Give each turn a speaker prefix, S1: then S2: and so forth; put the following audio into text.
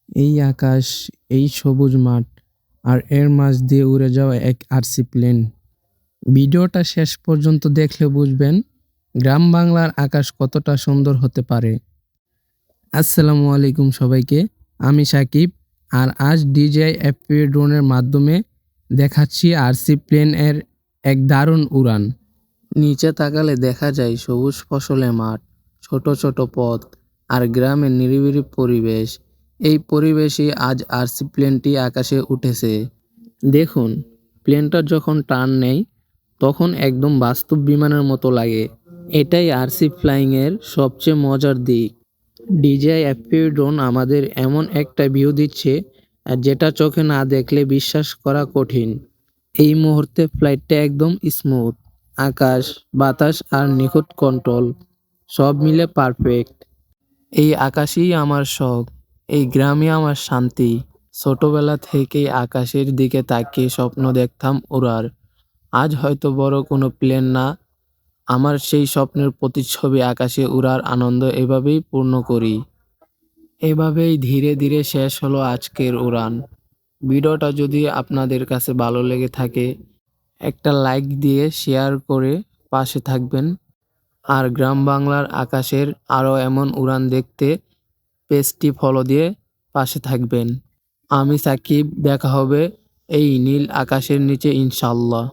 S1: এই আকাশ, এই সবুজ মাঠ আর এর মাঝ দিয়ে উড়ে যাওয়া এক আরসি প্লেন। ভিডিওটা শেষ পর্যন্ত দেখলে বুঝবেন গ্রাম বাংলার আকাশ কতটা সুন্দর হতে পারে। আসসালামু আলাইকুম সবাইকে, আমি সাকিব। আর আজ DJI FPV ড্রোনের মাধ্যমে দেখাচ্ছি আরসি প্লেন এর এক দারুণ উড়ান। নিচে তাকালে দেখা যায় সবুজ ফসলের মাঠ, ছোট ছোট পথ আর গ্রামের নিরিবিলি পরিবেশ। এই পরিবেশে আজ আরসি প্লেনটি আকাশে উঠেছে। দেখুন, প্লেনটা যখন টার্ন নেয় তখন একদম বাস্তব বিমানের মতো লাগে। এটাই আরসি ফ্লাইং এর সবচেয়ে মজার দিক। DJI FPV ড্রোন আমাদের এমন একটা ভিউ দিচ্ছে যেটা চোখে না দেখলে বিশ্বাস করা কঠিন। এই মুহূর্তে ফ্লাইটটা একদম স্মুথ, আকাশ, বাতাস আর নিখুঁত কন্ট্রোল সব মিলে পারফেক্ট। এই আকাশই আমার শখ, এই গ্রামই আমার শান্তি। ছোটবেলা থেকেই আকাশের দিকে তাকিয়ে স্বপ্ন দেখতাম ওড়ার। আজ হয়তো বড় কোনো প্লেন না, আমার সেই স্বপ্নের প্রতিচ্ছবি আকাশে উড়ার আনন্দ এভাবেই পূর্ণ করি। এভাবেই ধীরে ধীরে শেষ হলো আজকের উড়ান। ভিডিওটা যদি আপনাদের কাছে ভালো লেগে থাকে, একটা লাইক দিয়ে শেয়ার করে পাশে থাকবেন। আর গ্রাম বাংলার আকাশের আরও এমন উড়ান দেখতে পেজটি ফলো দিয়ে পাশে থাকবেন। আমি সাকিব, দেখা হবে এই নীল আকাশের নিচে ইনশাল্লাহ।